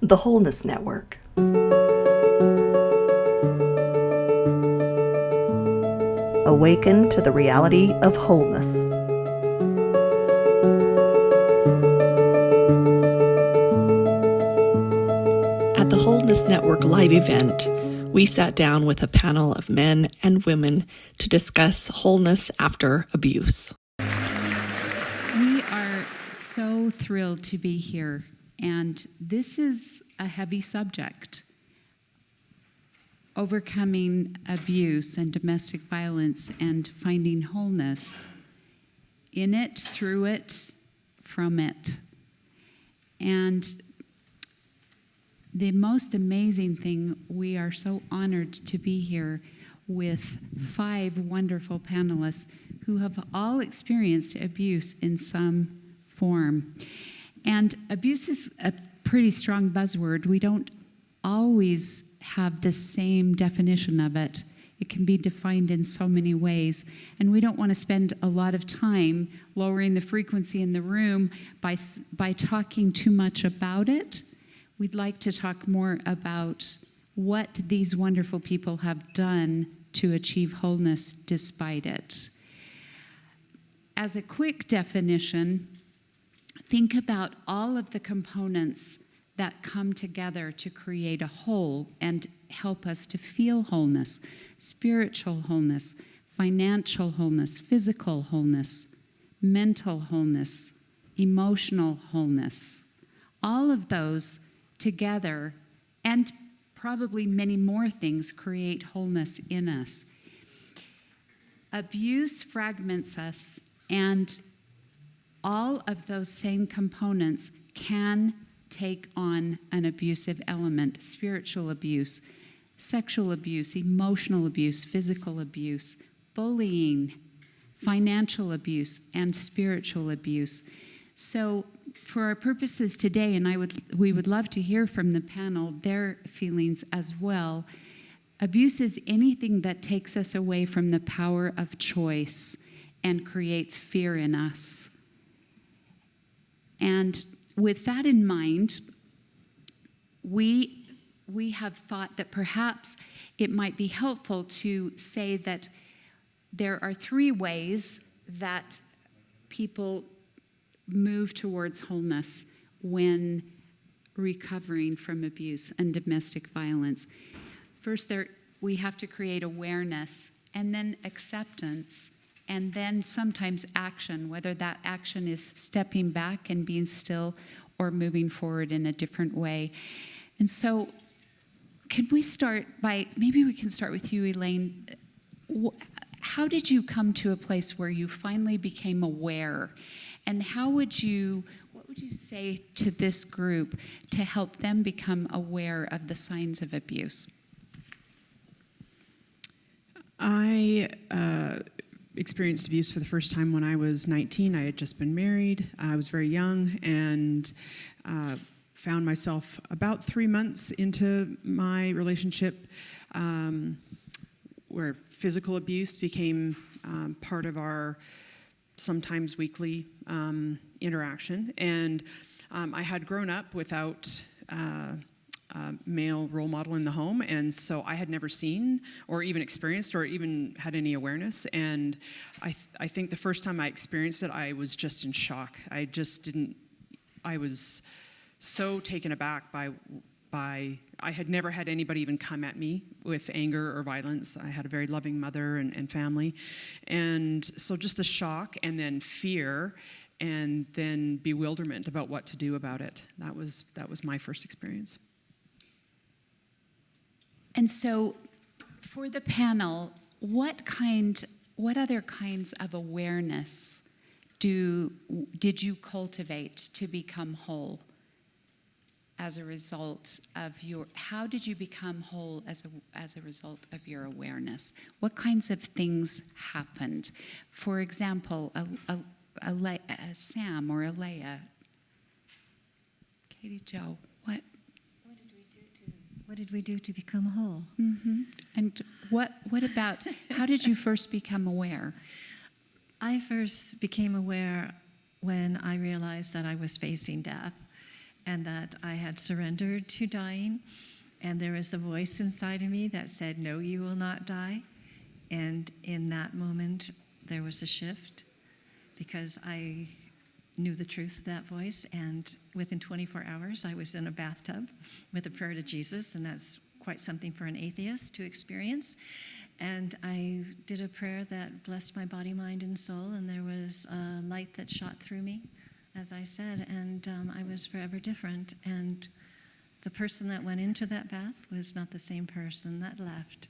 The Wholeness Network. Awaken to the reality of wholeness. At the Wholeness Network live event, we sat down with a panel of men and women to discuss wholeness after abuse. We are so thrilled to be here, and this is a heavy subject. Overcoming abuse and domestic violence and finding wholeness in it, through it, from it. And the most amazing thing, we are so honored to be here with 5 wonderful panelists who have all experienced abuse in some form. And abuse is a pretty strong buzzword. We don't always have the same definition of it. It can be defined in so many ways. And we don't want to spend a lot of time lowering the frequency in the room by talking too much about it. We'd like to talk more about what these wonderful people have done to achieve wholeness despite it. As a quick definition, think about all of the components that come together to create a whole and help us to feel wholeness: spiritual wholeness, financial wholeness, physical wholeness, mental wholeness, emotional wholeness. All of those together, and probably many more things, create wholeness in us. Abuse fragments us, and all of those same components can take on an abusive element: spiritual abuse, sexual abuse, emotional abuse, physical abuse, bullying, financial abuse, and spiritual abuse. So for our purposes today, and we would love to hear from the panel their feelings as well, abuse is anything that takes us away from the power of choice and creates fear in us. And with that in mind, we have thought that perhaps it might be helpful to say that there are 3 ways that people move towards wholeness when recovering from abuse and domestic violence. First, we have to create awareness, and then acceptance, and then sometimes action, whether that action is stepping back and being still or moving forward in a different way. And so maybe we can start with you, Elaine. How did you come to a place where you finally became aware? And what would you say to this group to help them become aware of the signs of abuse? I experienced abuse for the first time when I was 19. I had just been married. I was very young and found myself about 3 months into my relationship where physical abuse became part of our sometimes weekly interaction. And I had grown up without male role model in the home, and so I had never seen or even experienced or even had any awareness. And I think the first time I experienced it, I was just in shock. I was so taken aback by I had never had anybody even come at me with anger or violence. I had a very loving mother and family. And so just the shock, and then fear, and then bewilderment about what to do about it. That was my first experience. And so for the panel, what other kinds of awareness did you cultivate to become whole as a result of how did you become whole as a result of your awareness? What kinds of things happened? For example, Sam or Alea. Katie Jo, what did we do to become whole? Mm-hmm. And what about, how did you first become aware? I first became aware when I realized that I was facing death. and that I had surrendered to dying. And there was a voice inside of me that said, no, you will not die. And in that moment, there was a shift because I knew the truth of that voice. And within 24 hours, I was in a bathtub with a prayer to Jesus, and that's quite something for an atheist to experience. And I did a prayer that blessed my body, mind, and soul, and there was a light that shot through me, as I said, and I was forever different. And the person that went into that bath was not the same person that left.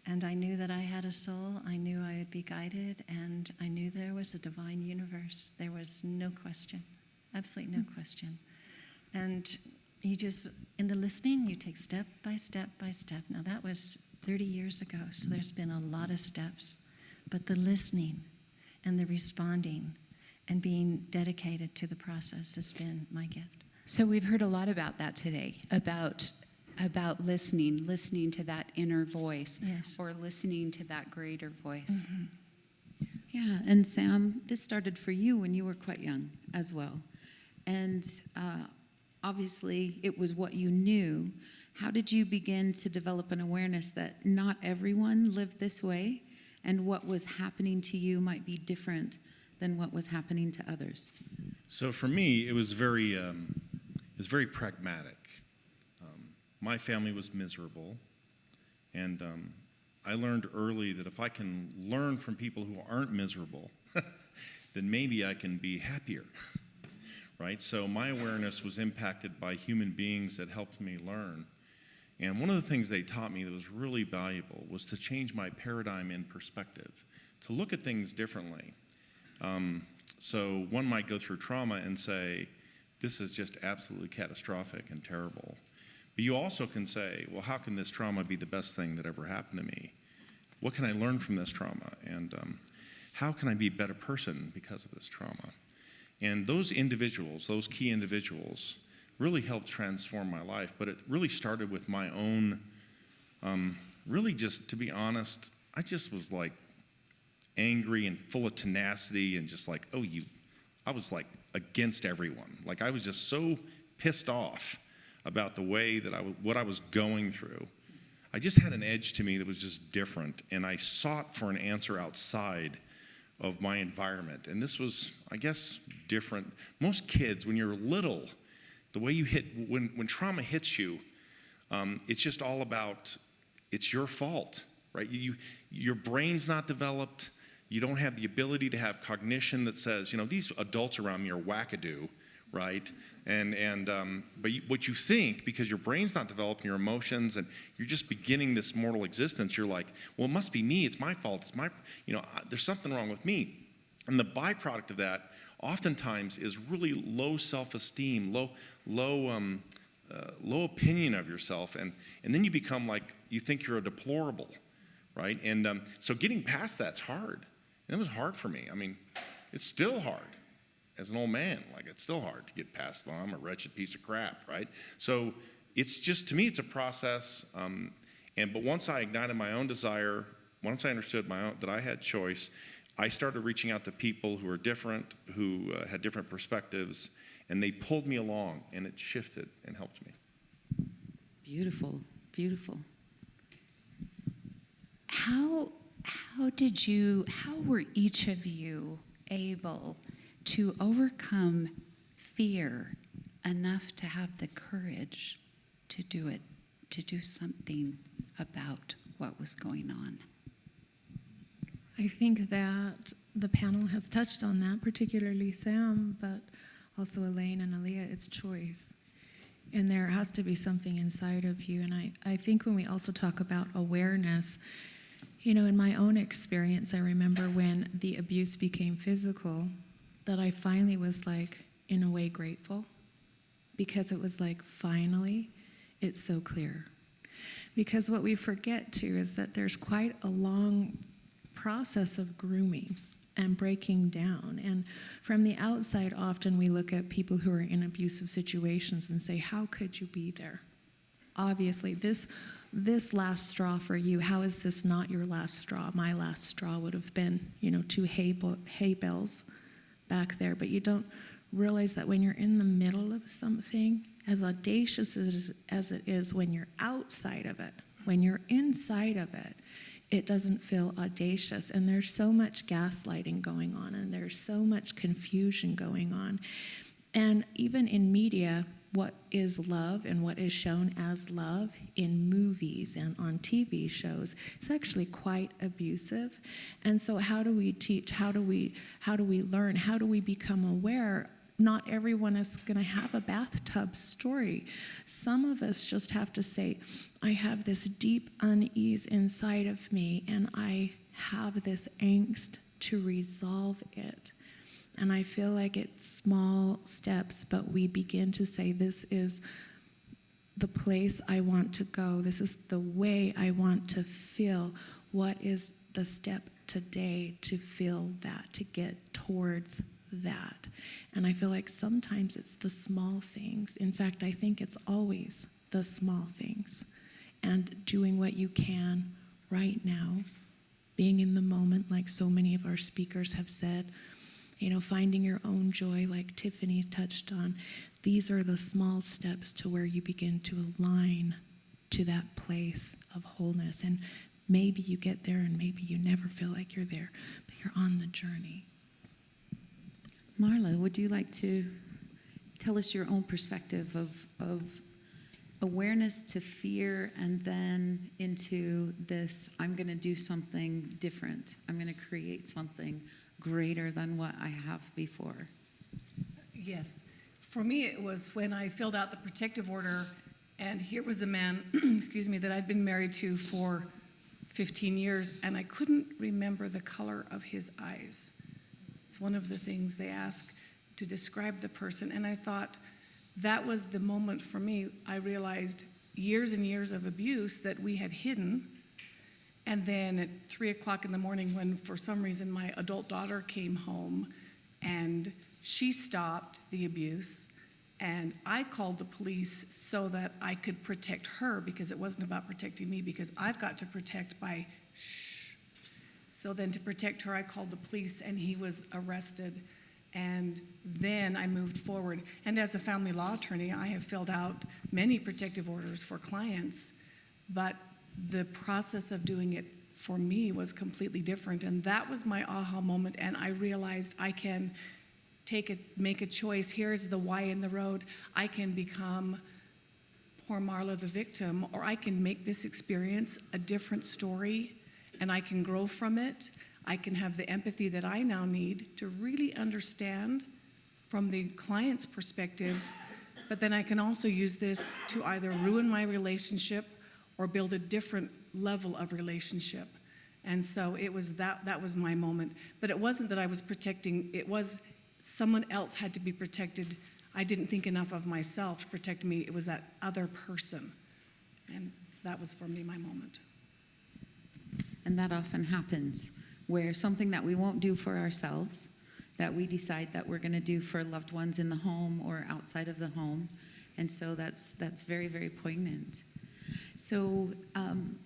And I knew that I had a soul, I knew I would be guided, and I knew there was a divine universe. There was no question, absolutely no question. And you just, in the listening, you take step by step by step. Now that was 30 years ago, so there's been a lot of steps. But the listening and the responding and being dedicated to the process has been my gift. So we've heard a lot about that today, about listening to that inner voice, Yes. or listening to that greater voice. Mm-hmm. Yeah, and Sam, this started for you when you were quite young as well. And obviously, it was what you knew. How did you begin to develop an awareness that not everyone lived this way, and what was happening to you might be different than what was happening to others? So for me, it was very pragmatic. My family was miserable, and I learned early that if I can learn from people who aren't miserable, then maybe I can be happier, right? So my awareness was impacted by human beings that helped me learn. And one of the things they taught me that was really valuable was to change my paradigm in perspective, to look at things differently. So one might go through trauma and say, this is just absolutely catastrophic and terrible. But you also can say, well, how can this trauma be the best thing that ever happened to me? What can I learn from this trauma? And how can I be a better person because of this trauma? And those individuals, those key individuals, really helped transform my life. But it really started with my own, really just, to be honest, I just was like angry and full of tenacity and just like, I was like against everyone. Like I was just so pissed off about the way that what I was going through. I just had an edge to me that was just different, and I sought for an answer outside of my environment. And this was, I guess, different. Most kids, when you're little, the way you when trauma hits you, it's just all about, it's your fault, right? Your brain's not developed. You don't have the ability to have cognition that says, these adults around me are wackadoo, right? But what you think, because your brain's not developed, your emotions, and you're just beginning this mortal existence, you're like, well, it must be me. It's my fault. It's my, there's something wrong with me. And the byproduct of that oftentimes is really low self-esteem, low opinion of yourself, and then you become like, you think you're a deplorable, right? And so getting past that's hard. And it was hard for me. I mean, it's still hard. As an old man, like it's still hard to get past, well, I'm a wretched piece of crap, right? So it's just, to me, it's a process. But once I ignited my own desire, once I understood that I had choice, I started reaching out to people who were different, who had different perspectives, and they pulled me along, and it shifted and helped me. Beautiful, beautiful. How were each of you able to overcome fear enough to have the courage to do it, to do something about what was going on? I think that the panel has touched on that, particularly Sam, but also Elaine and Aaliyah. It's choice. And there has to be something inside of you. And I think when we also talk about awareness, in my own experience, I remember when the abuse became physical, that I finally was like, in a way, grateful, because it was like, finally, it's so clear. Because what we forget too is that there's quite a long process of grooming and breaking down. And from the outside, often we look at people who are in abusive situations and say, how could you be there? Obviously, this last straw for you, how is this not your last straw? My last straw would have been, 2 hay bales back there. But you don't realize that when you're in the middle of something as audacious as it is when you're outside of it. When you're inside of it, it doesn't feel audacious. And there's so much gaslighting going on, and there's so much confusion going on. And even in media, what is love and what is shown as love in movies and on TV shows is actually quite abusive. And so how do we teach? How do we learn? How do we become aware? Not everyone is going to have a bathtub story. Some of us just have to say, I have this deep unease inside of me, and I have this angst to resolve it. And I feel like it's small steps, but we begin to say, this is the place I want to go. This is the way I want to feel. What is the step today to feel that, to get towards that? And I feel like sometimes it's the small things. In fact, I think it's always the small things. And doing what you can right now, being in the moment, like so many of our speakers have said, finding your own joy, like Tiffany touched on. These are the small steps to where you begin to align to that place of wholeness. And maybe you get there, and maybe you never feel like you're there, but you're on the journey. Marla, would you like to tell us your own perspective of awareness to fear, and then into this, I'm going to do something different. I'm going to create something greater than what I have before. Yes. For me, it was when I filled out the protective order, and here was a man, excuse me, that I'd been married to for 15 years, and I couldn't remember the color of his eyes. It's one of the things they ask to describe the person, and I thought that was the moment for me. I realized years and years of abuse that we had hidden. And then at 3 o'clock in the morning, when for some reason my adult daughter came home, and she stopped the abuse, and I called the police so that I could protect her, because it wasn't about protecting me, because I've got to protect by shh. So then to protect her, I called the police, and he was arrested. And then I moved forward. And as a family law attorney, I have filled out many protective orders for clients, but the process of doing it for me was completely different. And that was my aha moment. And I realized I can make a choice. Here's the Y in the road. I can become poor Marla, the victim, or I can make this experience a different story, and I can grow from it. I can have the empathy that I now need to really understand from the client's perspective, but then I can also use this to either ruin my relationship or build a different level of relationship. And so it was that was my moment. But it wasn't that I was protecting, it was someone else had to be protected. I didn't think enough of myself to protect me. It was that other person. And that was for me my moment. And that often happens, where something that we won't do for ourselves, that we decide that we're going to do for loved ones in the home or outside of the home. And so that's very, very poignant. So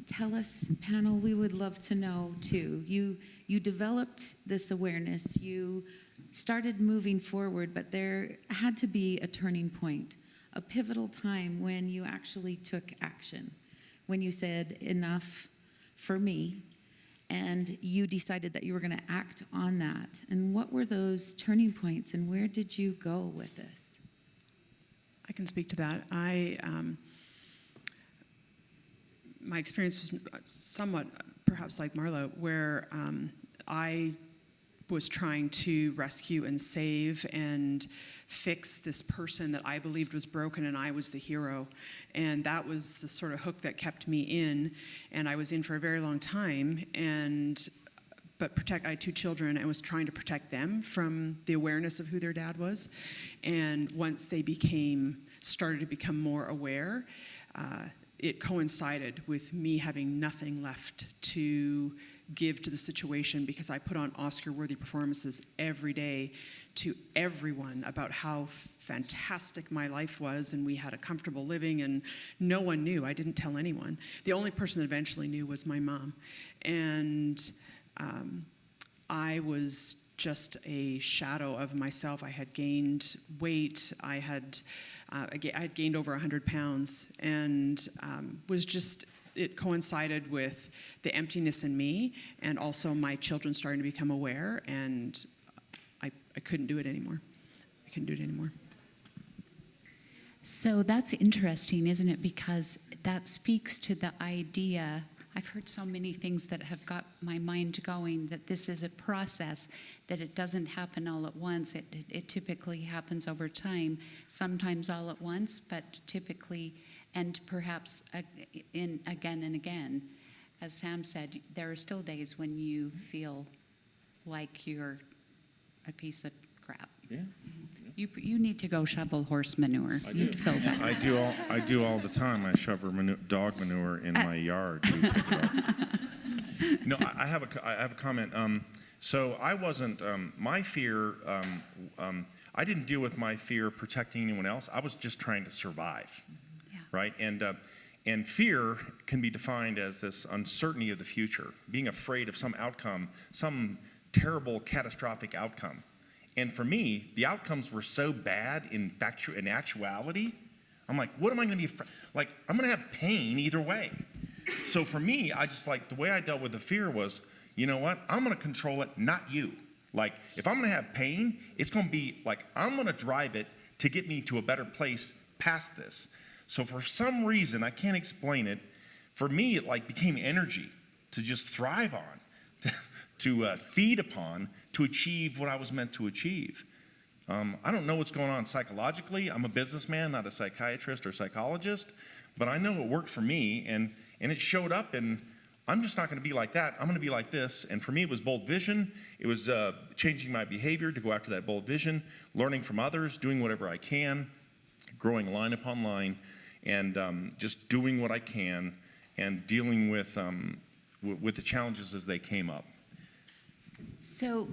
tell us, panel, we would love to know too. You developed this awareness, you started moving forward, but there had to be a turning point, a pivotal time when you actually took action, when you said enough for me, and you decided that you were going to act on that. And what were those turning points, and where did you go with this? I can speak to that. My experience was somewhat perhaps like Marla, where I was trying to rescue and save and fix this person that I believed was broken, and I was the hero. And that was the sort of hook that kept me in, and I was in for a very long time. But I had 2 children, and I was trying to protect them from the awareness of who their dad was. And once they started to become more aware, it coincided with me having nothing left to give to the situation, because I put on Oscar-worthy performances every day to everyone about how fantastic my life was, and we had a comfortable living, and no one knew. I didn't tell anyone. The only person that eventually knew was my mom. And I was just a shadow of myself. I had gained weight. I had I had gained over 100 pounds, and it coincided with the emptiness in me, and also my children starting to become aware, and I couldn't do it anymore. I couldn't do it anymore. So that's interesting, isn't it? Because that speaks to the idea. I've heard so many things that have got my mind going, that this is a process, that it doesn't happen all at once. It typically happens over time, sometimes all at once, but typically, and perhaps again and again. As Sam said, there are still days when you feel like you're a piece of crap. Yeah. You need to go shovel horse manure. You'd feel better. I do all the time. I shovel dog manure in my yard. To pick it up. No, I have a comment. So I wasn't my fear. I didn't deal with my fear protecting anyone else. I was just trying to survive, right? And fear can be defined as this uncertainty of the future, being afraid of some outcome, some terrible, catastrophic outcome. And for me, the outcomes were so bad in actuality. I'm like, what am I going to be like? I'm going to have pain either way. So for me, I just the way I dealt with the fear was, you know what? I'm going to control it, not you. Like, if I'm going to have pain, it's going to be like, I'm going to drive it to get me to a better place past this. So for some reason, I can't explain it, for me, it became energy to just thrive on, to feed upon, to achieve what I was meant to achieve. I don't know what's going on psychologically. I'm a businessman, not a psychiatrist or psychologist, but I know it worked for me, and it showed up, and I'm just not going to be like that. I'm going to be like this. And for me, it was bold vision. It was changing my behavior to go after that bold vision, learning from others, doing whatever I can, growing line upon line, and just doing what I can and dealing with the challenges as they came up. So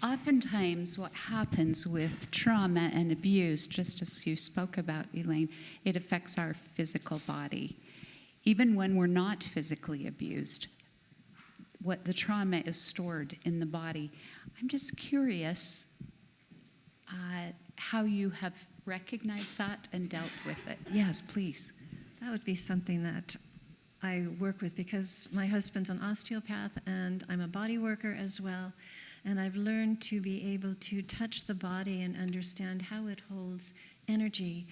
oftentimes what happens with trauma and abuse, just as you spoke about, Elaine, it affects our physical body. Even when we're not physically abused, what the trauma is stored in the body. I'm just curious how you have recognized that and dealt with it. Yes, please. That would be something that I work with, because my husband's an osteopath and I'm a body worker as well. And I've learned to be able to touch the body and understand how it holds energy,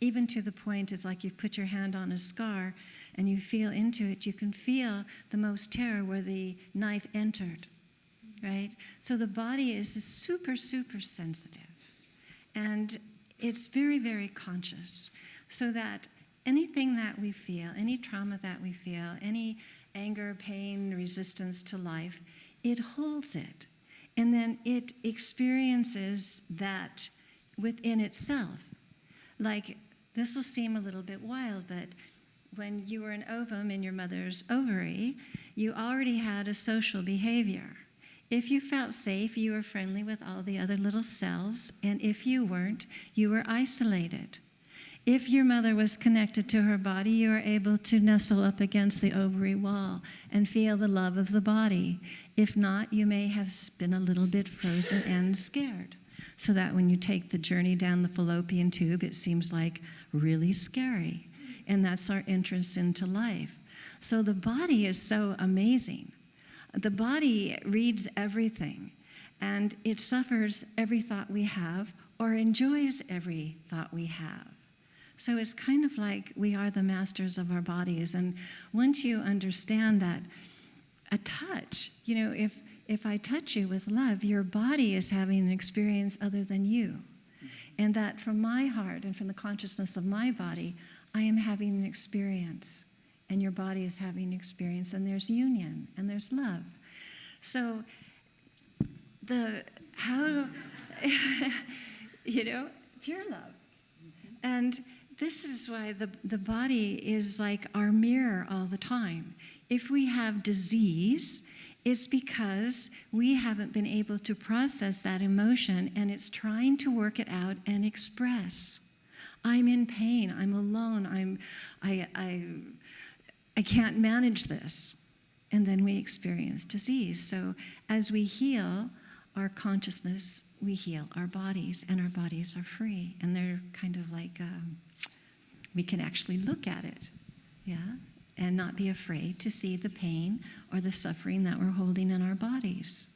even to the point of, like, you put your hand on a scar and you feel into it, you can feel the most tear where the knife entered, right? So the body is super, super sensitive. And it's very, very conscious. So that anything that we feel, any trauma that we feel, any anger, pain, resistance to life, it holds it. And then it experiences that within itself. Like, this will seem a little bit wild, but when you were an ovum in your mother's ovary, you already had a social behavior. If you felt safe, you were friendly with all the other little cells, and if you weren't, you were isolated. If your mother was connected to her body, you were able to nestle up against the ovary wall and feel the love of the body. If not, you may have been a little bit frozen and scared. So that when you take the journey down the fallopian tube, it seems like really scary. And that's our entrance into life. So the body is so amazing. The body reads everything, and it suffers every thought we have or enjoys every thought we have. So it's kind of like we are the masters of our bodies. And once you understand that a touch, if I touch you with love, your body is having an experience other than you. And that from my heart and from the consciousness of my body, I am having an experience. And your body is having an experience. And there's union and there's love. So pure love. And this is why the body is like our mirror all the time. If we have disease, it's because we haven't been able to process that emotion, and it's trying to work it out and express. I'm in pain. I'm alone. I can't manage this. And then we experience disease. So as we heal, our consciousness we heal our bodies, and our bodies are free. And they're kind of like, we can actually look at it, yeah, and not be afraid to see the pain or the suffering that we're holding in our bodies.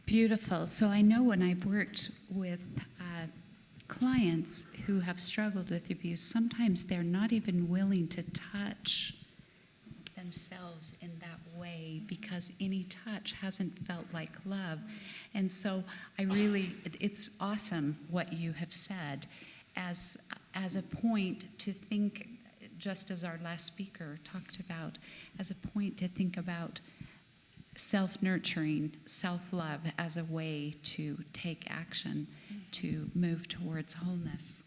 Beautiful. So I know when I've worked with clients who have struggled with abuse, sometimes they're not even willing to touch themselves in that way because any touch hasn't felt like love. And so it's awesome what you have said as a point to think, just as our last speaker talked about, as a point to think about self-nurturing, self-love as a way to take action to move towards wholeness.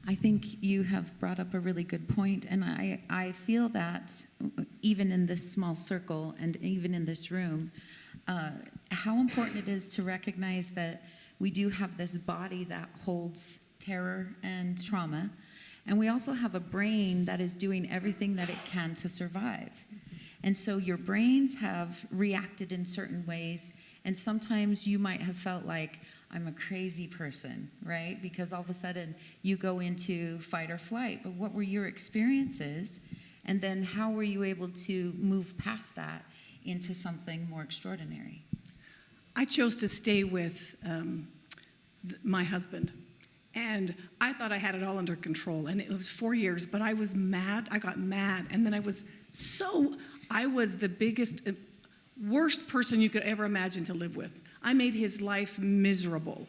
I think you have brought up a really good point, and I feel that even in this small circle and even in this room, how important it is to recognize that we do have this body that holds terror and trauma, and we also have a brain that is doing everything that it can to survive. And so your brains have reacted in certain ways, and sometimes you might have felt like, I'm a crazy person, right? Because all of a sudden you go into fight or flight. But what were your experiences? And then how were you able to move past that into something more extraordinary? I chose to stay with my husband. And I thought I had it all under control. And it was 4 years, but I was mad. I got mad. And then I was the biggest, worst person you could ever imagine to live with. I made his life miserable.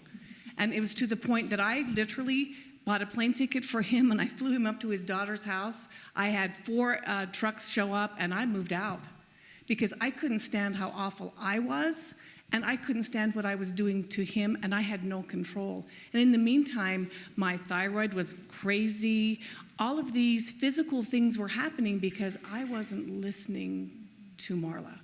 And it was to the point that I literally bought a plane ticket for him and I flew him up to his daughter's house. I had 4 trucks show up and I moved out because I couldn't stand how awful I was and I couldn't stand what I was doing to him and I had no control. And in the meantime, my thyroid was crazy. All of these physical things were happening because I wasn't listening to Marla.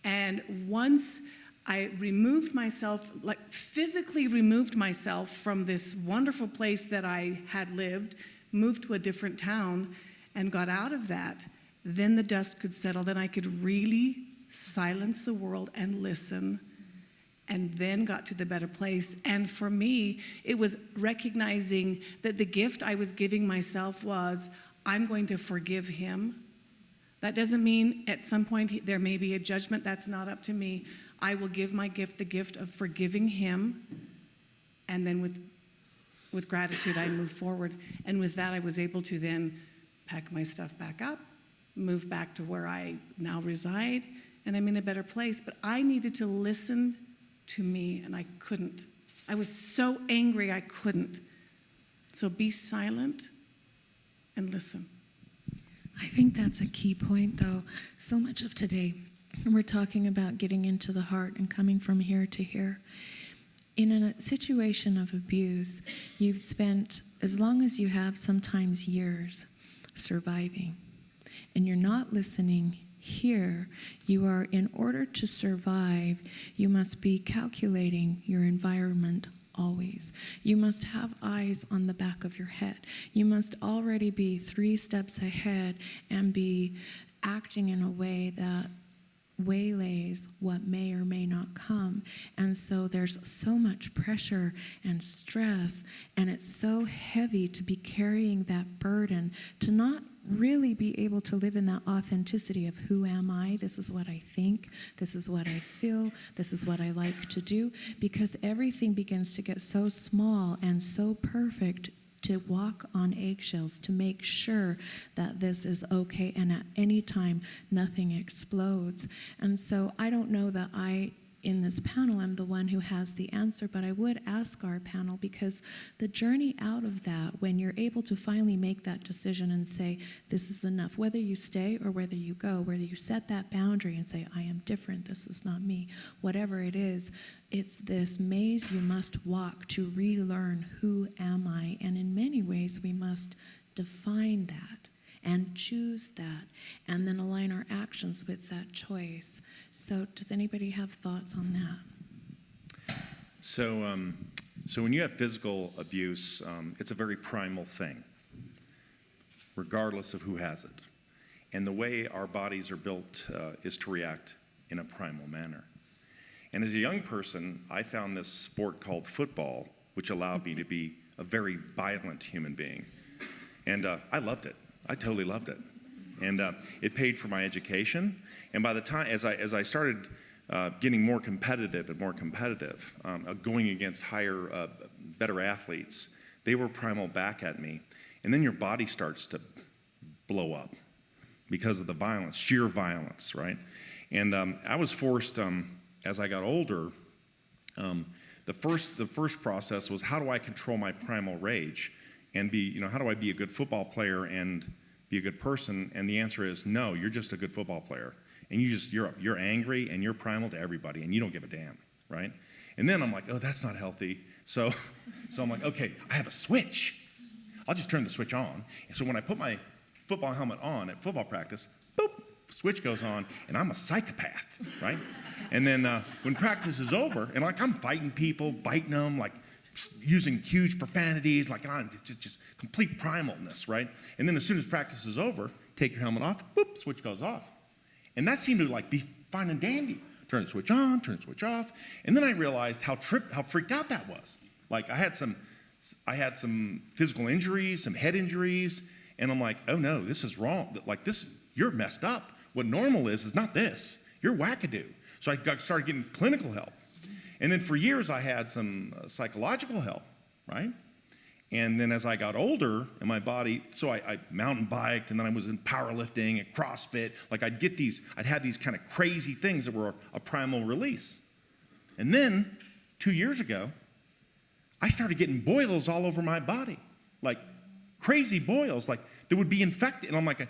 And once I removed myself, like physically removed myself from this wonderful place that I had lived, moved to a different town, and got out of that, then the dust could settle. Then I could really silence the world and listen, and then got to the better place. And for me, it was recognizing that the gift I was giving myself was, I'm going to forgive him. That doesn't mean at some point there may be a judgment. That's not up to me. I will give my gift, the gift of forgiving him, and then with gratitude I move forward. And with that I was able to then pack my stuff back up, move back to where I now reside, and I'm in a better place. But I needed to listen to me, and I couldn't. I was so angry I couldn't. So be silent and listen. I think that's a key point, though. So much of today, we're talking about getting into the heart and coming from here to here. In a situation of abuse, you've spent, as long as you have, sometimes years, surviving. And you're not listening here. You are, in order to survive, you must be calculating your environment always. You must have eyes on the back of your head. You must already be 3 steps ahead and be acting in a way that waylays what may or may not come. And so there's so much pressure and stress, and it's so heavy to be carrying that burden, to not really be able to live in that authenticity of who am I, this is what I think, this is what I feel, this is what I like to do, because everything begins to get so small and so perfect to walk on eggshells to make sure that this is okay, and at any time nothing explodes. And so I don't know that I, in this panel, I'm the one who has the answer, but I would ask our panel, because the journey out of that, when you're able to finally make that decision and say, this is enough, whether you stay or whether you go, whether you set that boundary and say, I am different, this is not me, whatever it is, it's this maze you must walk to relearn who am I, and in many ways we must define that and choose that, and then align our actions with that choice. So does anybody have thoughts on that? So when you have physical abuse, it's a very primal thing, regardless of who has it. And the way our bodies are built is to react in a primal manner. And as a young person, I found this sport called football, which allowed me to be a very violent human being. And I loved it. I totally loved it. And it paid for my education. And by the time, as I started getting more competitive and more competitive, going against higher, better athletes, they were primal back at me. And then your body starts to blow up because of the violence, sheer violence, right? And I was forced, as I got older, the first process was, how do I control my primal rage and be, how do I be a good football player and be a good person? And the answer is no, you're just a good football player. And you're angry and you're primal to everybody and you don't give a damn, right? And then I'm like, oh, that's not healthy. So I'm like, okay, I have a switch. I'll just turn the switch on. And so when I put my football helmet on at football practice, boop, switch goes on, and I'm a psychopath, right? And then when practice is over, and like I'm fighting people, biting them, like using huge profanities, like it's just complete primalness, right? And then as soon as practice is over, take your helmet off, boop, switch goes off. And that seemed to like be fine and dandy. Turn the switch on, turn the switch off. And then I realized how freaked out that was. Like I had some physical injuries, some head injuries, and I'm like, oh no, this is wrong. Like this, you're messed up. What normal is not this. You're wackadoo. So I started getting clinical help. And then for years I had some psychological help, right? And then as I got older in my body, so I mountain biked, and then I was in powerlifting and CrossFit. Like I'd have these kind of crazy things that were a primal release. And then 2 years ago, I started getting boils all over my body, like crazy boils, like that would be infected. And I'm like,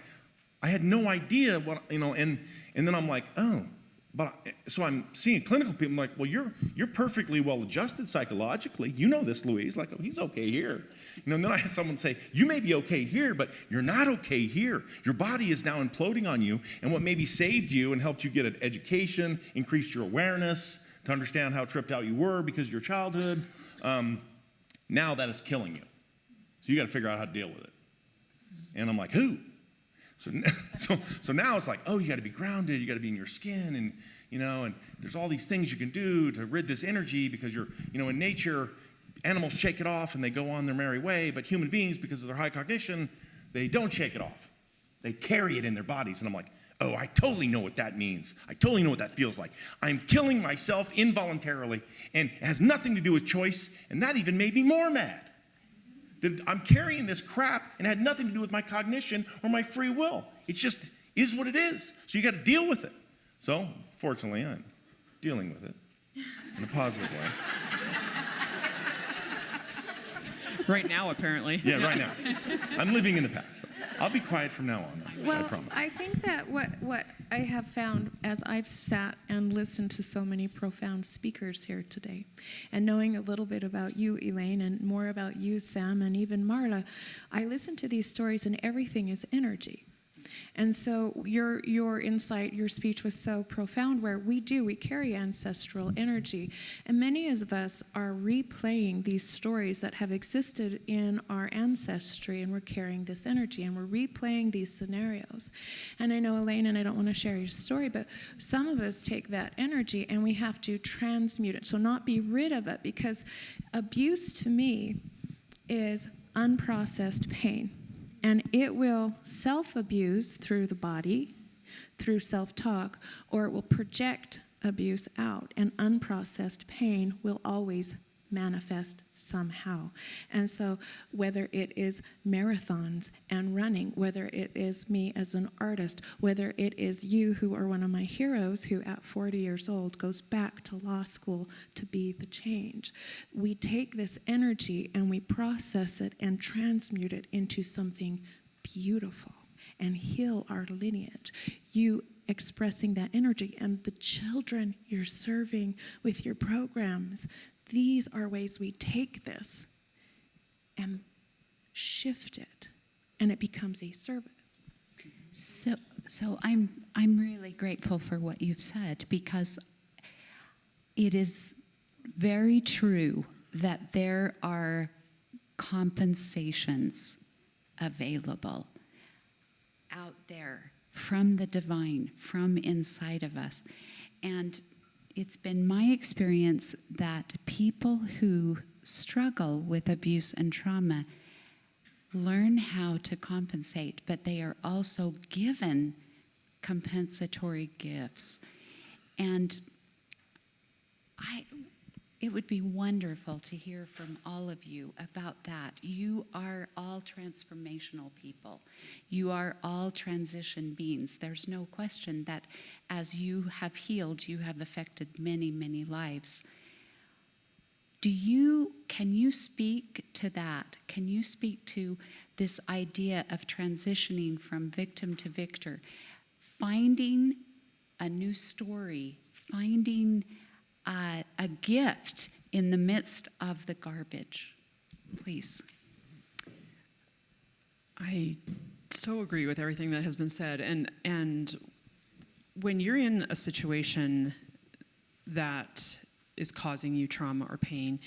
I had no idea what, and then I'm like, oh, so I'm seeing clinical people. I'm like, well, you're perfectly well adjusted psychologically. You know this, Louise. Like, oh, he's okay here. And then I had someone say, you may be okay here, but you're not okay here. Your body is now imploding on you. And what maybe saved you and helped you get an education, increased your awareness to understand how tripped out you were because of your childhood, now that is killing you. So you got to figure out how to deal with it. And I'm like, who? So now it's like, oh, you got to be grounded, you got to be in your skin, and and there's all these things you can do to rid this energy because you're, in nature, animals shake it off and they go on their merry way, but human beings, because of their high cognition, they don't shake it off. They carry it in their bodies, and I'm like, oh, I totally know what that means. I totally know what that feels like. I'm killing myself involuntarily, and it has nothing to do with choice, and that even made me more mad. That I'm carrying this crap and it had nothing to do with my cognition or my free will. It just is what it is. So you got to deal with it. So, fortunately, I'm dealing with it in a positive way. Right now, apparently. Yeah, right now. I'm living in the past. So I'll be quiet from now on, I Well, promise. I think that what I have found as I've sat and listened to so many profound speakers here today, and knowing a little bit about you, Elaine, and more about you, Sam, and even Marla, I listen to these stories and everything is energy. And so your insight, your speech was so profound, where we carry ancestral energy. And many of us are replaying these stories that have existed in our ancestry, and we're carrying this energy, and we're replaying these scenarios. And I know, Elaine, and I don't want to share your story, but some of us take that energy and we have to transmute it, so not be rid of it, because abuse to me is unprocessed pain. And it will self-abuse through the body, through self-talk, or it will project abuse out. And unprocessed pain will always manifest somehow. And so whether it is marathons and running, whether it is me as an artist, whether it is you, who are one of my heroes, who at 40 years old goes back to law school to be the change, we take this energy and we process it and transmute it into something beautiful and heal our lineage. You expressing that energy, and the children you're serving with your programs, these are ways we take this and shift it, and it becomes a service. So I'm really grateful for what you've said, because it is very true that there are compensations available out there from the divine, from inside of us. And it's been my experience that people who struggle with abuse and trauma learn how to compensate, but they are also given compensatory gifts. And it would be wonderful to hear from all of you about that. You are all transformational people. You are all transition beings. There's no question that as you have healed, you have affected many, many lives. Can you speak to that? Can you speak to this idea of transitioning from victim to victor, finding a new story, finding a gift in the midst of the garbage? Please. I so agree with everything that has been said. And when you're in a situation that is causing you trauma or pain,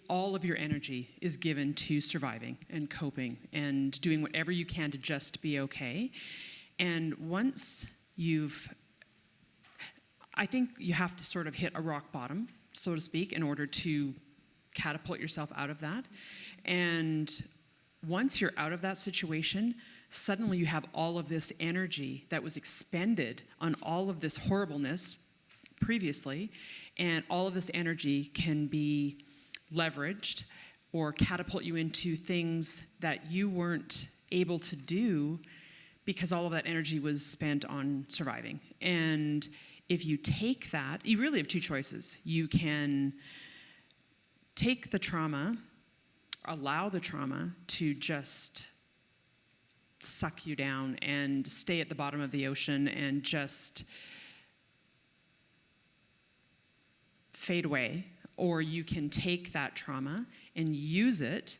all of your energy is given to surviving and coping and doing whatever you can to just be okay. And once I think you have to sort of hit a rock bottom, so to speak, in order to catapult yourself out of that. And once you're out of that situation, suddenly you have all of this energy that was expended on all of this horribleness previously, and all of this energy can be leveraged or catapult you into things that you weren't able to do because all of that energy was spent on surviving. And if you take that, you really have two choices. You can take the trauma, allow the trauma to just suck you down and stay at the bottom of the ocean and just fade away, or you can take that trauma and use it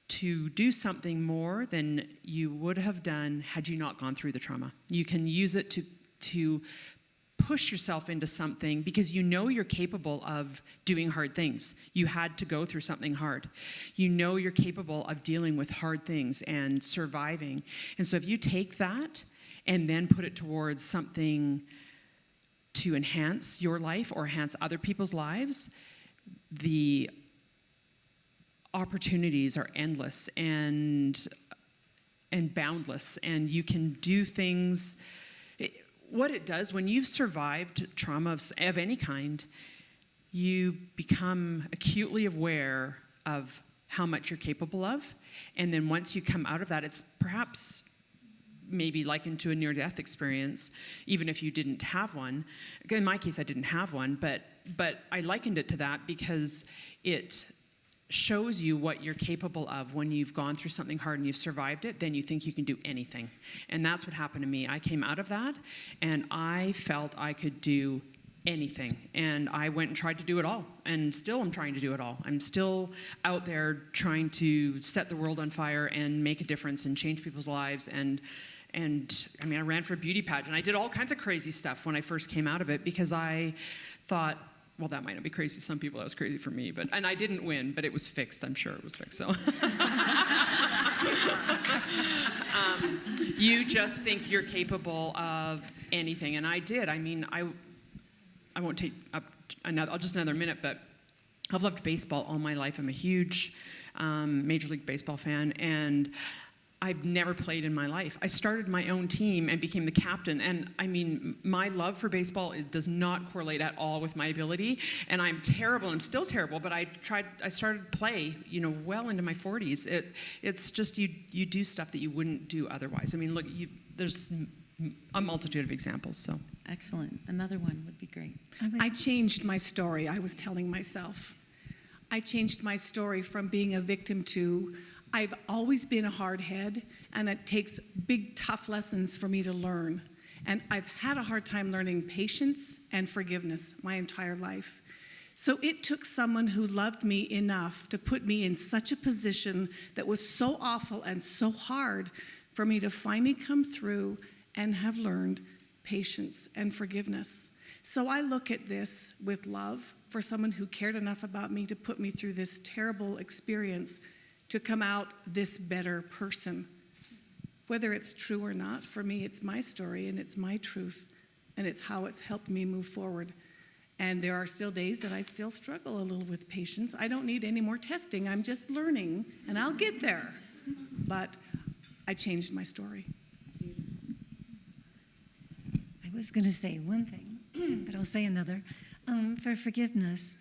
to do something more than you would have done had you not gone through the trauma. You can use it to push yourself into something because you know you're capable of doing hard things. You had to go through something hard. You know you're capable of dealing with hard things and surviving. And so if you take that and then put it towards something to enhance your life or enhance other people's lives, the opportunities are endless and boundless, and you can do things. What it does, when you've survived trauma of any kind, you become acutely aware of how much you're capable of. And then once you come out of that, it's perhaps maybe likened to a near-death experience, even if you didn't have one. In my case, I didn't have one, but I likened it to that because it shows you what you're capable of. When you've gone through something hard and you've survived it, then you think you can do anything. And that's what happened to me. I came out of that, and I felt I could do anything. And I went and tried to do it all. And still I'm trying to do it all. I'm still out there trying to set the world on fire and make a difference and change people's lives. And I mean, I ran for a beauty pageant. I did all kinds of crazy stuff when I first came out of it because I thought, well, that might not be crazy to some people. That was crazy for me. And I didn't win, but it was fixed. I'm sure it was fixed. So you just think you're capable of anything. And I did. I mean, I won't take up another minute, but I've loved baseball all my life. I'm a huge Major League Baseball fan, and I've never played in my life. I started my own team and became the captain. And I mean, my love for baseball does not correlate at all with my ability. And I'm terrible, and I'm still terrible, but I started play, well into my 40s. It's just you do stuff that you wouldn't do otherwise. I mean, look, there's a multitude of examples, so. Excellent. Another one would be great. I changed my story, I was telling myself. I changed my story from being a victim to, I've always been a hard head, and it takes big, tough lessons for me to learn. And I've had a hard time learning patience and forgiveness my entire life. So it took someone who loved me enough to put me in such a position that was so awful and so hard for me to finally come through and have learned patience and forgiveness. So I look at this with love for someone who cared enough about me to put me through this terrible experience to come out this better person. Whether it's true or not, for me, it's my story and it's my truth, and it's how it's helped me move forward. And there are still days that I still struggle a little with patience. I don't need any more testing. I'm just learning, and I'll get there. But I changed my story. I was going to say one thing, but I'll say another. For forgiveness,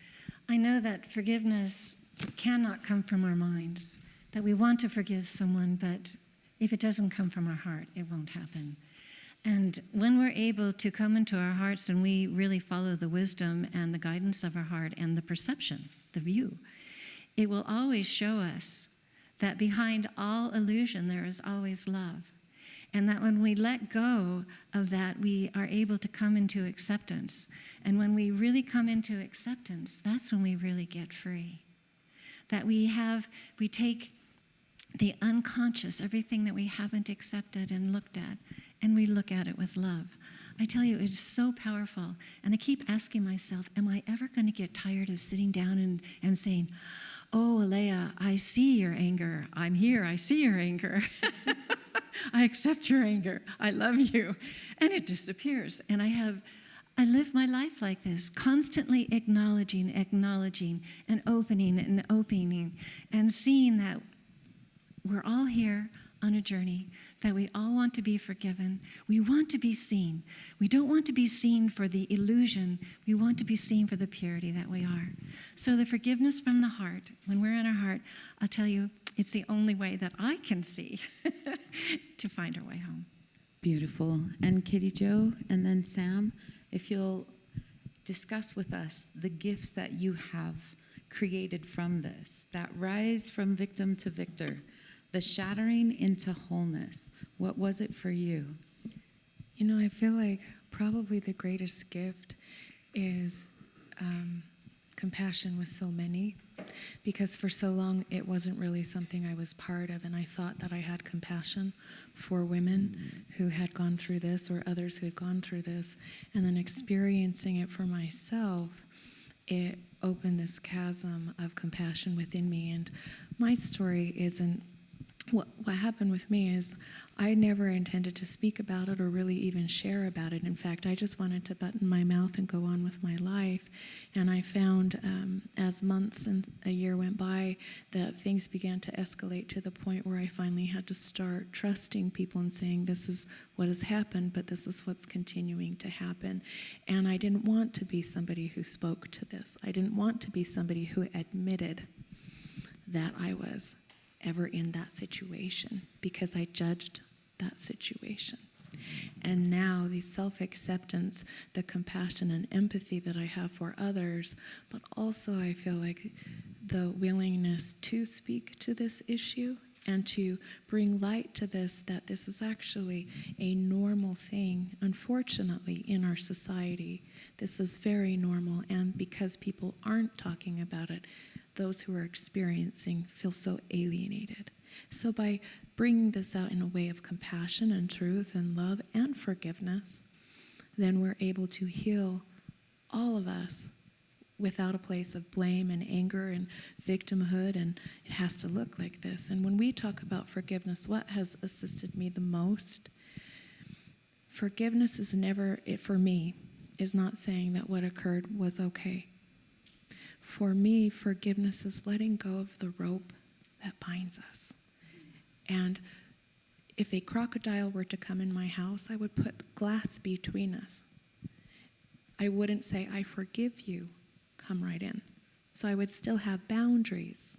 I know that forgiveness cannot come from our minds, that we want to forgive someone, but if it doesn't come from our heart, it won't happen. And when we're able to come into our hearts and we really follow the wisdom and the guidance of our heart and the perception, the view, it will always show us that behind all illusion there is always love. And that when we let go of that, we are able to come into acceptance. And when we really come into acceptance, that's when we really get free. That we take the unconscious, everything that we haven't accepted and looked at, and we look at it with love. I tell you, it's so powerful. And I keep asking myself, am I ever going to get tired of sitting down and saying, oh, Alea, I see your anger. I'm here, I see your anger. I accept your anger. I love you. And it disappears. And I live my life like this, constantly acknowledging, and opening, and seeing that we're all here on a journey, that we all want to be forgiven. We want to be seen. We don't want to be seen for the illusion. We want to be seen for the purity that we are. So the forgiveness from the heart, when we're in our heart, I'll tell you, it's the only way that I can see to find our way home. Beautiful. And Kitty Jo, and then Sam, if you'll discuss with us the gifts that you have created from this, that rise from victim to victor, the shattering into wholeness. What was it for you? You know, I feel like probably the greatest gift is compassion with so many, because for so long it wasn't really something I was part of, and I thought that I had compassion for women who had gone through this or others who had gone through this, and then experiencing it for myself, it opened this chasm of compassion within me. And my story isn't what happened with me is I never intended to speak about it or really even share about it. In fact, I just wanted to button my mouth and go on with my life. And I found as months and a year went by that things began to escalate to the point where I finally had to start trusting people and saying, this is what has happened, but this is what's continuing to happen. And I didn't want to be somebody who spoke to this. I didn't want to be somebody who admitted that I was ever in that situation, because I judged that situation. And now the self-acceptance, the compassion and empathy that I have for others, but also I feel like the willingness to speak to this issue and to bring light to this, that this is actually a normal thing, unfortunately, in our society. This is very normal, and because people aren't talking about it, those who are experiencing feel so alienated. So by bringing this out in a way of compassion and truth and love and forgiveness, then we're able to heal all of us without a place of blame and anger and victimhood, and it has to look like this. And when we talk about forgiveness, what has assisted me the most? Forgiveness is never, for me, is not saying that what occurred was okay. For me, forgiveness is letting go of the rope that binds us. And if a crocodile were to come in my house, I would put glass between us. I wouldn't say, I forgive you, come right in. So I would still have boundaries,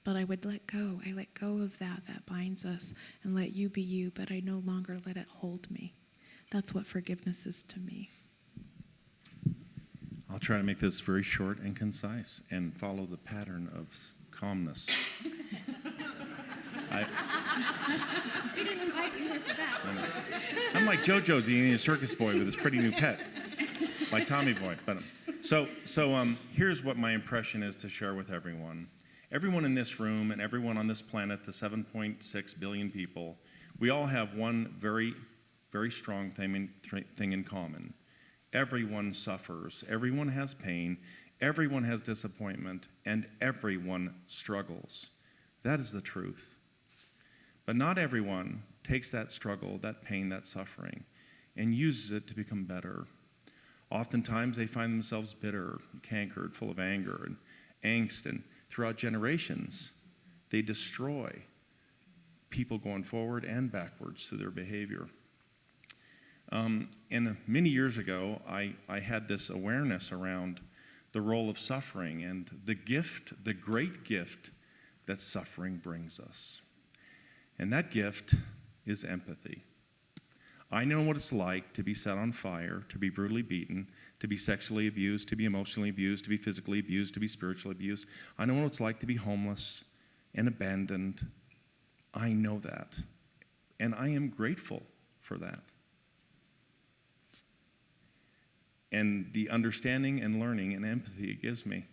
but I would let go. I let go of that binds us and let you be you, but I no longer let it hold me. That's what forgiveness is to me. I'll try to make this very short and concise and follow the pattern of calmness. We didn't invite you here for that. I'm like JoJo, the Indian circus boy with his pretty new pet, like Tommy Boy. But so here's what my impression is to share with everyone. Everyone in this room and everyone on this planet, the 7.6 billion people, we all have one very, very strong thing in common. Everyone suffers, everyone has pain, everyone has disappointment, and everyone struggles. That is the truth. But not everyone takes that struggle, that pain, that suffering, and uses it to become better. Oftentimes they find themselves bitter, cankered, full of anger and angst, and throughout generations, they destroy people going forward and backwards through their behavior. And many years ago, I had this awareness around the role of suffering and the gift, the great gift that suffering brings us. And that gift is empathy. I know what it's like to be set on fire, to be brutally beaten, to be sexually abused, to be emotionally abused, to be physically abused, to be spiritually abused. I know what it's like to be homeless and abandoned. I know that. And I am grateful for that. And the understanding and learning and empathy it gives me.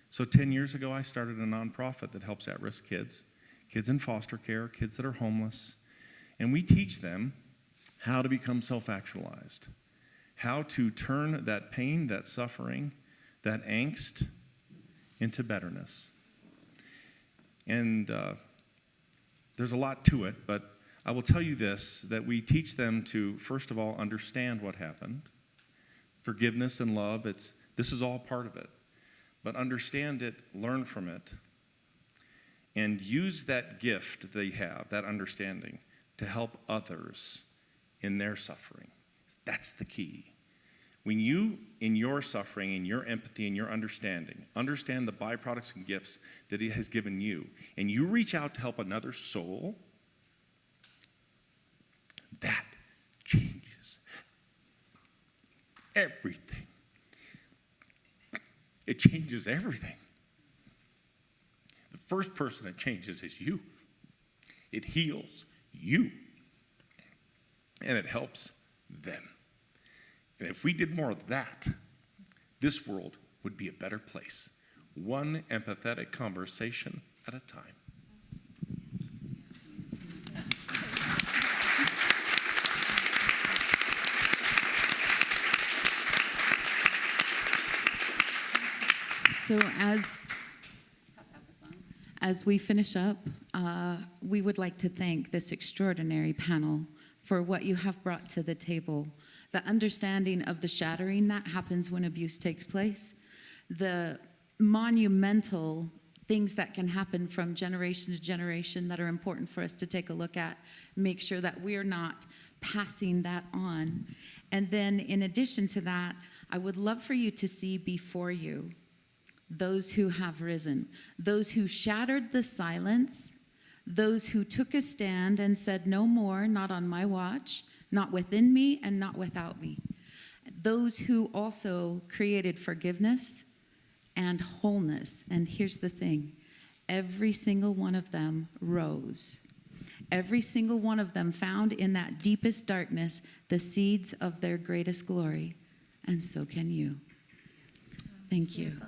So 10 years ago, I started a nonprofit that helps at-risk kids, kids in foster care, kids that are homeless. And we teach them how to become self-actualized, how to turn that pain, that suffering, that angst into betterness. And there's a lot to it, but I will tell you this, that we teach them to, first of all, understand what happened. Forgiveness and love, this is all part of it. But understand it, learn from it, and use that gift they have, that understanding, to help others in their suffering. That's the key. When you, in your suffering, in your empathy, in your understand the byproducts and gifts that it has given you, and you reach out to help another soul, that changes everything. It changes everything. The first person it changes is you. It heals you. And it helps them. And if we did more of that, this world would be a better place. One empathetic conversation at a time. So as we finish up, we would like to thank this extraordinary panel for what you have brought to the table. The understanding of the shattering that happens when abuse takes place, the monumental things that can happen from generation to generation that are important for us to take a look at, make sure that we're not passing that on. And then in addition to that, I would love for you to see before you those who have risen, those who shattered the silence, those who took a stand and said, no more, not on my watch, not within me and not without me. Those who also created forgiveness and wholeness. And here's the thing, every single one of them rose. Every single one of them found in that deepest darkness the seeds of their greatest glory. And so can you. Thank you.